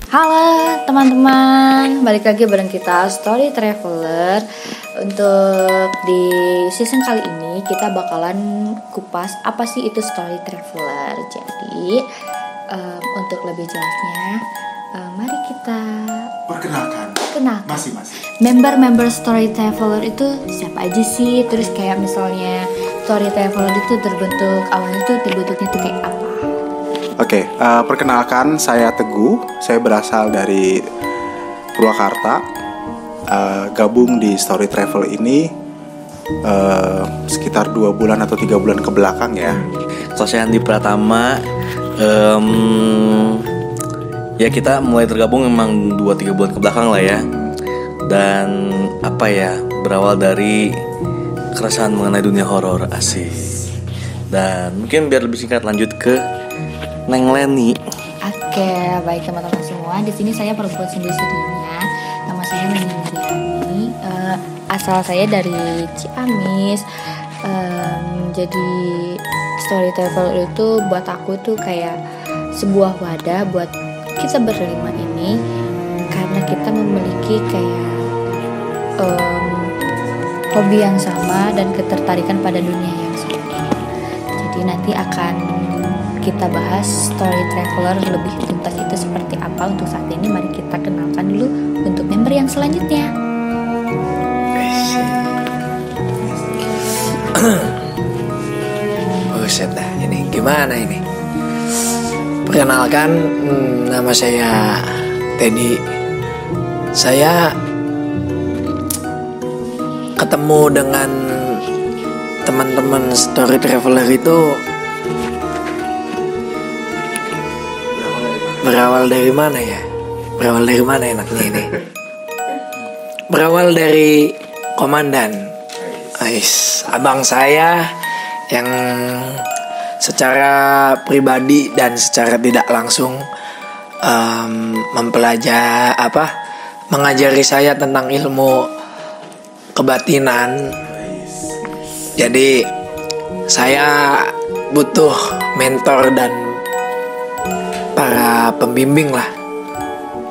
Halo teman-teman, balik lagi bareng kita Story Traveler. Untuk di season kali ini kita bakalan kupas apa sih itu Story Traveler. Jadi untuk lebih jelasnya, mari kita perkenalkan. Masih. Member Story Traveler itu siapa aja sih? Terus kayak misalnya Story Traveler itu awalnya terbentuknya itu kayak apa? Oke, perkenalkan saya Teguh. Saya berasal dari Purwakarta. Gabung di Story Travel ini sekitar 2 bulan atau 3 bulan ke belakang ya. Kalau saya Andi Pratama, ya kita mulai tergabung memang 2-3 bulan ke belakang lah ya. Dan berawal dari keresahan mengenai dunia horor, asik. Dan mungkin biar lebih singkat lanjut ke Neng Leni. Oke, baik teman-teman semua. Di sini saya perempuan sendiri-sendirinya. Nama saya Neni Mariani. Asal saya dari Ciamis. Jadi Story Travel itu buat aku tuh kayak sebuah wadah buat kita berlima ini, karena kita memiliki kayak hobi yang sama dan ketertarikan pada dunia yang sama. Jadi nanti akan kita bahas Story Traveler lebih tuntas itu seperti apa. Untuk saat ini mari kita kenalkan dulu untuk member yang selanjutnya. Buset dah, ini gimana ini? Perkenalkan, nama saya Teddy. Saya ketemu dengan teman-teman Story Traveler itu berawal dari mana ya? Berawal dari mana enaknya ini? Berawal dari komandan. Abang saya yang secara pribadi dan secara tidak langsung mengajari saya tentang ilmu kebatinan. Jadi saya butuh mentor dan para pembimbing lah.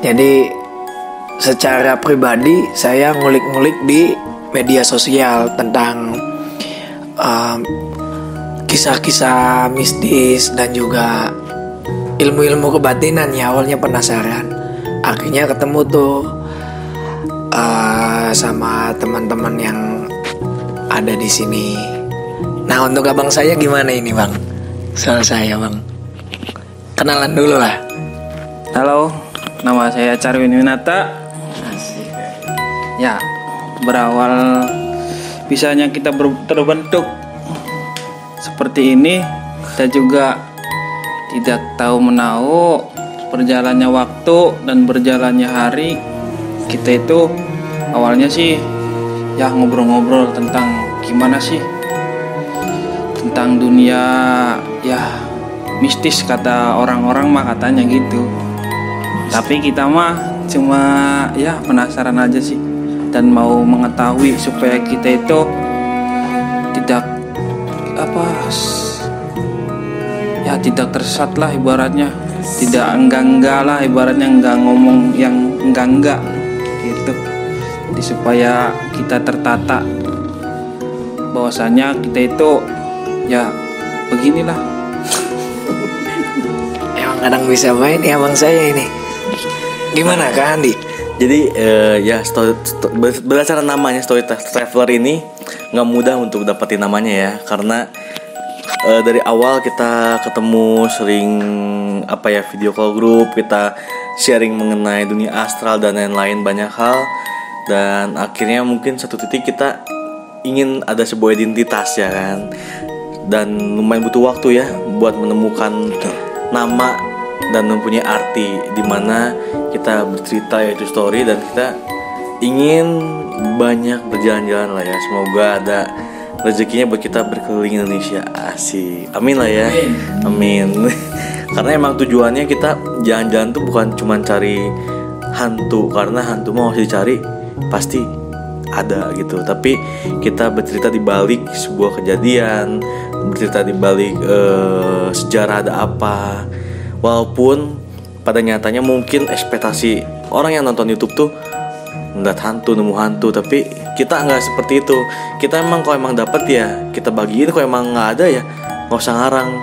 Jadi secara pribadi saya ngulik-ngulik di media sosial tentang kisah-kisah mistis dan juga ilmu-ilmu kebatinan ya. Awalnya penasaran, akhirnya ketemu tuh sama teman-teman yang ada di sini. Nah, untuk abang saya gimana ini bang? Soal saya bang, kenalan dulu lah. Halo, nama saya Carwin Winata. Ya, berawal bisanya kita terbentuk seperti ini, kita juga tidak tahu menahu berjalannya waktu dan berjalannya hari. Kita itu awalnya sih ya ngobrol-ngobrol tentang gimana sih tentang dunia ya mistis, kata orang-orang mah katanya gitu. Tapi kita mah cuma ya penasaran aja sih, dan mau mengetahui supaya kita itu tidak tersesat lah ibaratnya, tidak enggak lah ibaratnya, enggak ngomong yang enggak gitu. Jadi supaya kita tertata bahwasanya kita itu ya beginilah. Emang kadang bisa main ya abang saya ini. Gimana Kak Andi? Jadi berdasarkan namanya Story Traveler ini nggak mudah untuk dapetin namanya ya, karena dari awal kita ketemu sering video call group, kita sharing mengenai dunia astral dan lain-lain banyak hal, dan akhirnya mungkin satu titik kita ingin ada sebuah identitas ya kan, dan lumayan butuh waktu ya buat menemukan nama dan mempunyai arti di mana kita bercerita yaitu story, dan kita ingin banyak berjalan-jalan lah ya. Semoga ada rezekinya buat kita berkeliling Indonesia, asik, amin lah ya, amin. Karena emang tujuannya kita jalan-jalan tuh bukan cuma cari hantu, karena hantu mau dicari pasti ada gitu, tapi kita bercerita di balik sebuah kejadian, bercerita di balik sejarah ada apa. Walaupun pada nyatanya mungkin ekspektasi orang yang nonton YouTube tuh ngeliat hantu, nemu hantu, tapi kita nggak seperti itu. Kita emang kalau emang dapet ya kita bagiin, kalau emang nggak ada ya nggak usah ngarang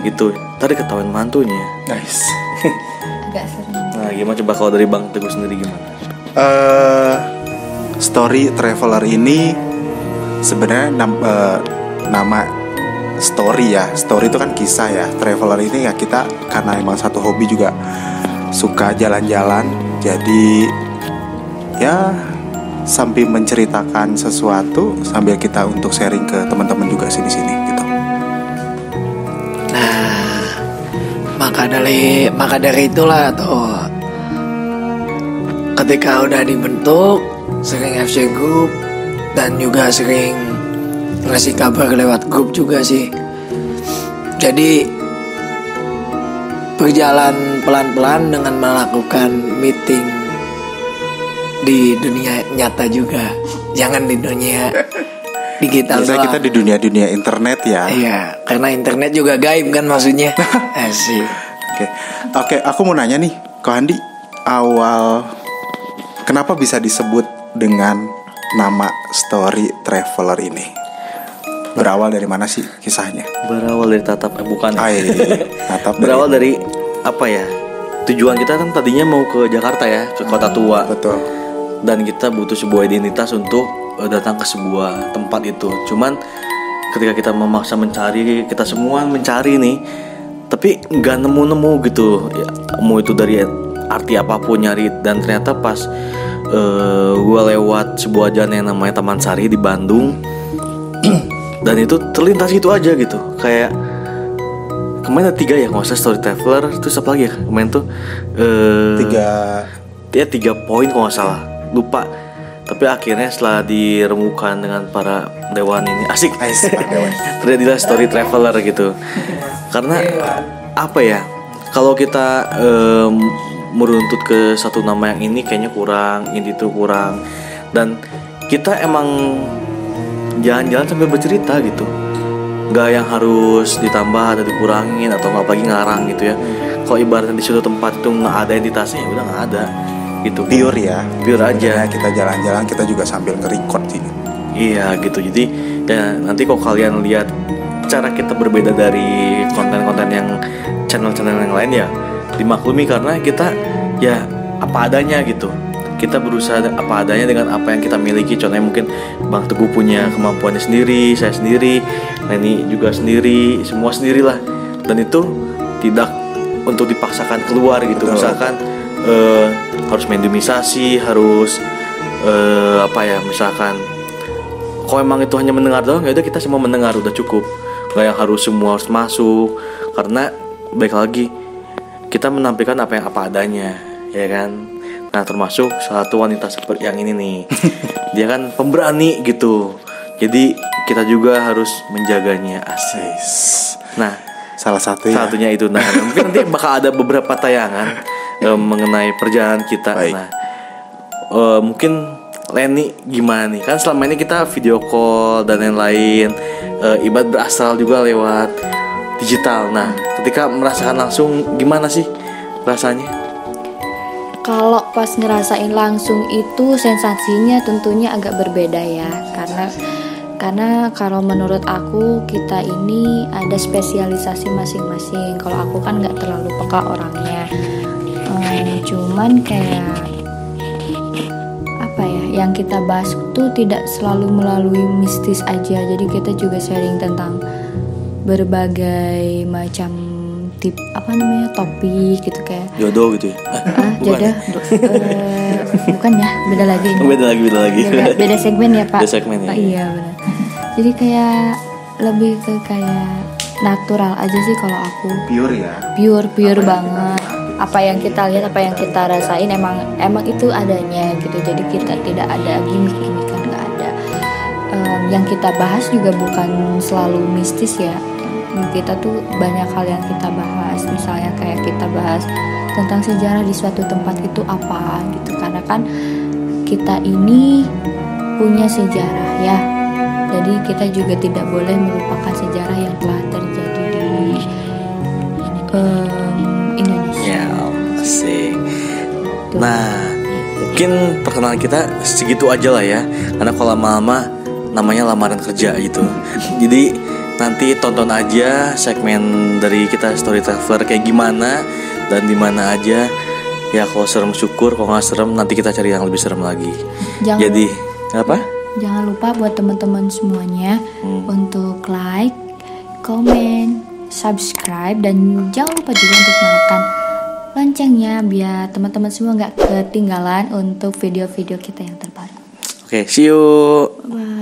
gitu. Tadi ketahuan mantunya. Nice. Agak serem. Nah gimana coba kalau dari Bang Teguh sendiri gimana? Story Traveler ini sebenarnya nama story ya. Story itu kan kisah ya. Traveler ini ya kita karena emang satu hobi juga suka jalan-jalan. Jadi ya sambil menceritakan sesuatu sambil kita untuk sharing ke teman-teman juga sini-sini gitu. Nah, maka dari itulah tuh ketika udah dibentuk sering FC Group dan juga sering ngasih kabar lewat grup juga sih. Jadi berjalan pelan-pelan dengan melakukan meeting di dunia nyata juga, jangan di dunia digital. Biasanya kita di dunia internet ya. Iya, karena internet juga gaib kan maksudnya. Asik. Oke, aku mau nanya nih, Ko Handi, awal kenapa bisa disebut dengan nama Story Traveler ini? Berawal dari mana sih kisahnya? Berawal dari bukan. Tatap Berawal dari apa ya? Tujuan kita kan tadinya mau ke Jakarta ya, ke kota tua. Betul. Dan kita butuh sebuah identitas untuk datang ke sebuah tempat itu. Cuman ketika kita memaksa mencari, kita semua mencari nih, tapi nggak nemu-nemu gitu ya, mau itu dari arti apapun nyari. Dan ternyata pas gue lewat sebuah jalan yang namanya Taman Sari di Bandung dan itu terlintas gitu aja gitu, kayak kemarin ada 3 ya nggak usah Story Traveler, terus apa lagi ya kemarin tuh 3 poin kalau nggak salah, lupa. Tapi akhirnya setelah diremukan dengan para dewan ini asik terjadilah Story Traveler gitu. Karena apa ya, kalau kita meruntut ke satu nama yang ini kayaknya kurang, ini tuh kurang. Dan kita emang jalan-jalan sambil bercerita gitu, nggak yang harus ditambah atau dikurangin atau nggak lagi ngarang gitu ya. Kalau ibaratnya di suatu tempat itu nggak ada identitasnya, udah nggak ada gitu. Pure ya, pure aja. Kita jalan-jalan kita juga sambil nge-record sih. Iya gitu. Jadi ya nanti kalau kalian lihat cara kita berbeda dari konten-konten yang channel-channel yang lain ya dimaklumi, karena kita ya apa adanya gitu. Kita berusaha apa adanya dengan apa yang kita miliki. Contohnya mungkin Bang Teguh punya kemampuannya sendiri, saya sendiri, Neni juga sendiri, semua sendirilah. Dan itu tidak untuk dipaksakan keluar gitu. Betul. Misalkan harus minimalisasi, harus misalkan kalau emang itu hanya mendengar doang, ya udah kita semua mendengar udah cukup. Gak yang harus semua harus masuk, karena baik lagi kita menampilkan apa adanya, ya kan. Nah termasuk salah satu wanita seperti yang ini nih, dia kan pemberani gitu. Jadi kita juga harus menjaganya, asik. Nah salah satunya itu. Nah mungkin nanti bakal ada beberapa tayangan mengenai perjalanan kita. Baik. Nah mungkin Leni gimana nih? Kan selama ini kita video call dan lain-lain, ibarat berasal juga lewat digital. Nah ketika merasakan langsung gimana sih rasanya? Kalau pas ngerasain langsung itu sensasinya tentunya agak berbeda ya, karena kalau menurut aku kita ini ada spesialisasi masing-masing. Kalau aku kan nggak terlalu peka orangnya, cuman kayak apa ya, yang kita bahas tuh tidak selalu melalui mistis aja. Jadi kita juga sharing tentang berbagai macam topik gitu, kayak Jodoh gitu ya? Jodoh bukan ya, beda lagi ini. Beda segmen ya Pak. Beda segmen ya. Iya benar. Jadi kayak lebih ke kayak natural aja sih kalau aku. Pure ya. Pure banget. Apa yang kita lihat, apa yang kita rasain emang itu adanya gitu. Jadi kita tidak ada gimmick-gimmickan, nggak ada. Yang kita bahas juga bukan selalu mistis ya. Kita tuh banyak hal yang kita bahas, misalnya kayak kita bahas tentang sejarah di suatu tempat itu apa gitu, karena kan kita ini punya sejarah ya, jadi kita juga tidak boleh melupakan sejarah yang telah terjadi di Indonesia. Ya, gitu. Nah, mungkin perkenalan kita segitu aja lah ya. Karena kalau lama-lama namanya lamaran kerja gitu. Jadi nanti tonton aja segmen dari kita Story Traveler kayak gimana dan di mana aja. Ya kalau serem syukur, kalau nggak serem nanti kita cari yang lebih serem lagi. Jadi apa? Jangan lupa buat teman-teman semuanya untuk like, komen, subscribe, dan jangan lupa juga untuk nyalakan loncengnya biar teman-teman semua nggak ketinggalan untuk video-video kita yang terbaru. Oke, see you. Bye.